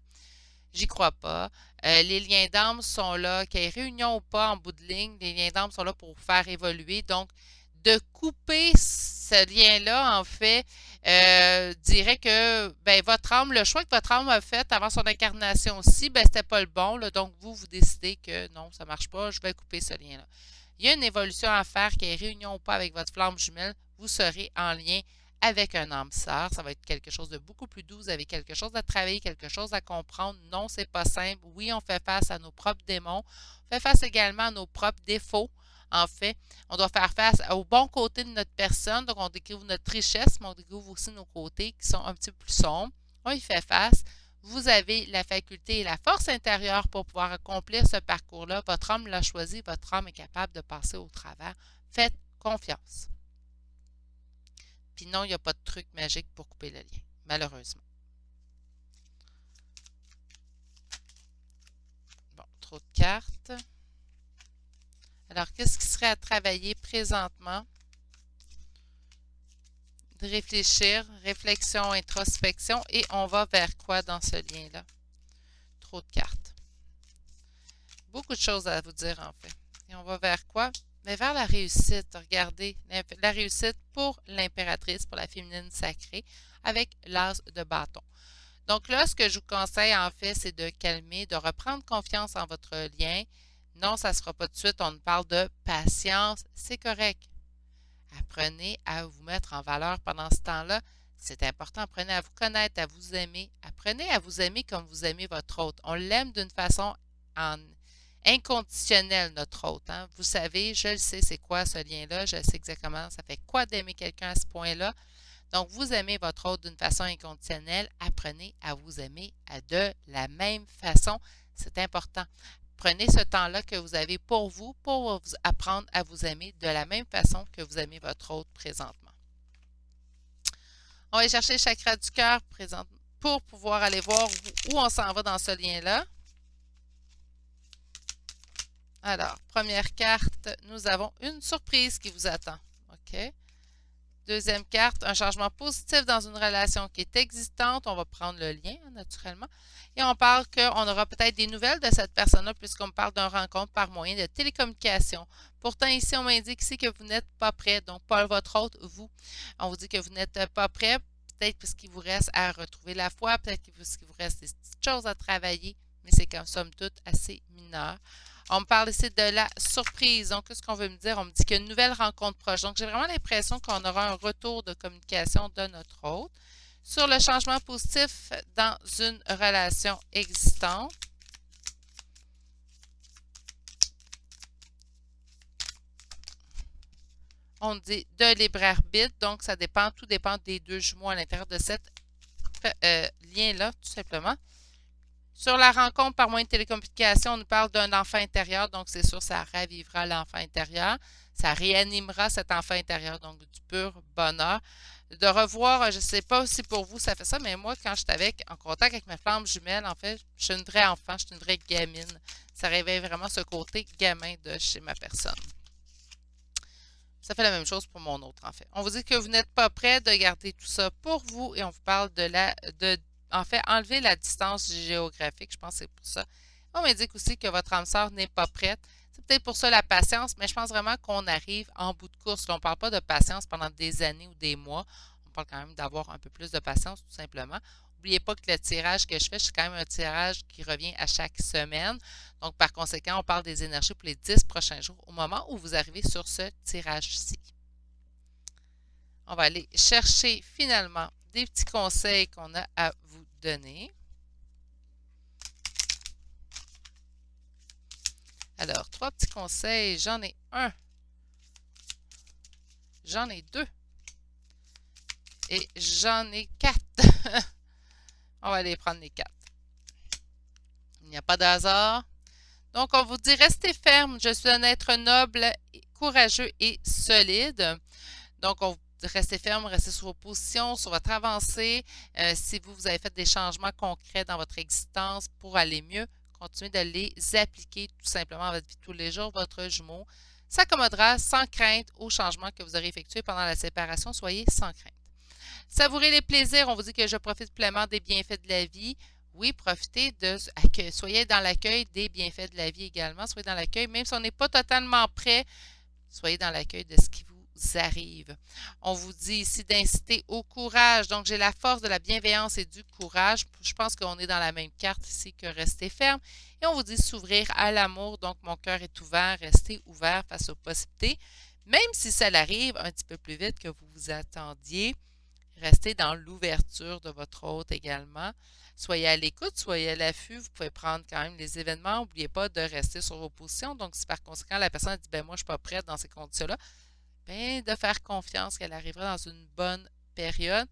Speaker 1: J'y crois pas. Les liens d'âme sont là, qu'il y ait réunion ou pas en bout de ligne, les liens d'âme sont là pour vous faire évoluer. Donc, de couper ce lien-là, en fait, dirait que ben, votre âme, le choix que votre âme a fait avant son incarnation aussi, ben, c'était pas le bon. Là, donc, vous décidez que non, ça marche pas, je vais couper ce lien-là. Il y a une évolution à faire, qu'il y ait réunion ou pas avec votre flamme jumelle, vous serez en lien avec un âme sœur. Ça va être quelque chose de beaucoup plus doux. Vous avez quelque chose à travailler, quelque chose à comprendre. Non, c'est pas simple. Oui, on fait face à nos propres démons. On fait face également à nos propres défauts. En fait, on doit faire face au bon côté de notre personne. Donc, on découvre notre richesse, mais on découvre aussi nos côtés qui sont un petit peu plus sombres. On y fait face. Vous avez la faculté et la force intérieure pour pouvoir accomplir ce parcours-là. Votre âme l'a choisi. Votre âme est capable de passer au travers. Faites confiance. Puis non, il n'y a pas de truc magique pour couper le lien, malheureusement. Bon, trop de cartes. Alors, qu'est-ce qui serait à travailler présentement? De réfléchir, réflexion, introspection, et on va vers quoi dans ce lien-là? Trop de cartes. Beaucoup de choses à vous dire, en fait. Et on va vers quoi? Mais vers la réussite. Regardez, la réussite pour l'impératrice, pour la féminine sacrée, avec l'as de bâton. Donc là, ce que je vous conseille, en fait, c'est de calmer, de reprendre confiance en votre lien. Non, ça ne sera pas tout de suite. On parle de patience. C'est correct. Apprenez à vous mettre en valeur pendant ce temps-là. C'est important. Apprenez à vous connaître, à vous aimer. Apprenez à vous aimer comme vous aimez votre hôte. On l'aime d'une façon inconditionnelle, notre hôte. Hein? Vous savez, je le sais, c'est quoi ce lien-là. Je sais exactement ça fait quoi d'aimer quelqu'un à ce point-là. Donc, vous aimez votre hôte d'une façon inconditionnelle. Apprenez à vous aimer de la même façon. C'est important. Prenez ce temps-là que vous avez pour vous apprendre à vous aimer de la même façon que vous aimez votre hôte présentement. On va aller chercher le chakra du cœur pour pouvoir aller voir où on s'en va dans ce lien-là. Alors, première carte, nous avons une surprise qui vous attend. OK? Deuxième carte, un changement positif dans une relation qui est existante. On va prendre le lien, naturellement. Et on parle qu'on aura peut-être des nouvelles de cette personne-là, puisqu'on parle d'une rencontre par moyen de télécommunication. Pourtant, ici, on m'indique ici que vous n'êtes pas prêt. Donc, pas votre hôte, vous. On vous dit que vous n'êtes pas prêt. Peut-être parce qu'il vous reste à retrouver la foi. Peut-être qu'il vous reste des petites choses à travailler. Mais c'est comme somme toute assez mineur. On me parle ici de la surprise. Donc, qu'est-ce qu'on veut me dire? On me dit qu'il y a une nouvelle rencontre proche. Donc, j'ai vraiment l'impression qu'on aura un retour de communication de notre hôte sur le changement positif dans une relation existante. On dit de libre arbitre. Donc, ça dépend, tout dépend des deux jumeaux à l'intérieur de cet lien-là, tout simplement. Sur la rencontre par moyen de télécommunication, on nous parle d'un enfant intérieur, donc c'est sûr, ça ravivera l'enfant intérieur. Ça réanimera cet enfant intérieur, donc du pur bonheur. De revoir, je ne sais pas si pour vous ça fait ça, mais moi, quand j'étais en contact avec ma flamme jumelle, en fait, je suis une vraie enfant, je suis une vraie gamine. Ça réveille vraiment ce côté gamin de chez ma personne. Ça fait la même chose pour mon autre, en fait. On vous dit que vous n'êtes pas prêt de garder tout ça pour vous et on vous parle en fait, enlever la distance géographique, je pense que c'est pour ça. On m'indique aussi que votre âme sœur n'est pas prête. C'est peut-être pour ça la patience, mais je pense vraiment qu'on arrive en bout de course. Là, on ne parle pas de patience pendant des années ou des mois. On parle quand même d'avoir un peu plus de patience, tout simplement. N'oubliez pas que le tirage que je fais, c'est quand même un tirage qui revient à chaque semaine. Donc, par conséquent, on parle des énergies pour les 10 prochains jours au moment où vous arrivez sur ce tirage-ci. On va aller chercher finalement des petits conseils qu'on a à vous donner. Alors, 3 petits conseils. J'en ai un. J'en ai 2. Et j'en ai 4. On va aller prendre les 4. Il n'y a pas de hasard. Donc, on vous dit, restez ferme. Je suis un être noble, courageux et solide. Donc, restez ferme, restez sur vos positions, sur votre avancée. Si vous avez fait des changements concrets dans votre existence pour aller mieux, continuez de les appliquer tout simplement à votre vie de tous les jours. Votre jumeau s'accommodera sans crainte aux changements que vous aurez effectués pendant la séparation. Soyez sans crainte. Savourez les plaisirs. On vous dit que je profite pleinement des bienfaits de la vie. Oui, profitez soyez dans l'accueil des bienfaits de la vie également. Soyez dans l'accueil, même si on n'est pas totalement prêt, soyez dans l'accueil de ce qui vous arrive. On vous dit ici d'inciter au courage. Donc, j'ai la force de la bienveillance et du courage. Je pense qu'on est dans la même carte ici que rester ferme. Et on vous dit s'ouvrir à l'amour. Donc, mon cœur est ouvert. Restez ouvert face aux possibilités. Même si ça arrive un petit peu plus vite que vous vous attendiez, restez dans l'ouverture de votre hôte également. Soyez à l'écoute, soyez à l'affût. Vous pouvez prendre quand même les événements. N'oubliez pas de rester sur vos positions. Donc, si par conséquent, la personne dit, ben moi, je ne suis pas prête dans ces conditions-là, ben, de faire confiance qu'elle arrivera dans une bonne période.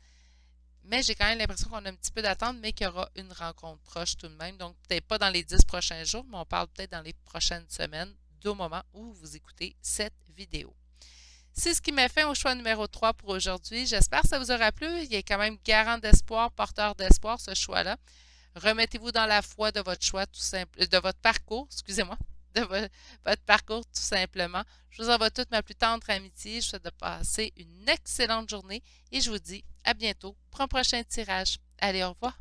Speaker 1: Mais j'ai quand même l'impression qu'on a un petit peu d'attente, mais qu'il y aura une rencontre proche tout de même. Donc, peut-être pas dans les 10 prochains jours, mais on parle peut-être dans les prochaines semaines, au moment où vous écoutez cette vidéo. C'est ce qui m'a fait au choix numéro 3 pour aujourd'hui. J'espère que ça vous aura plu. Il est quand même garant d'espoir, porteur d'espoir, ce choix-là. Remettez-vous dans la foi de votre choix, tout simple, de votre parcours, excusez-moi, de votre parcours, tout simplement. Je vous envoie toute ma plus tendre amitié. Je vous souhaite de passer une excellente journée et je vous dis à bientôt pour un prochain tirage. Allez, au revoir.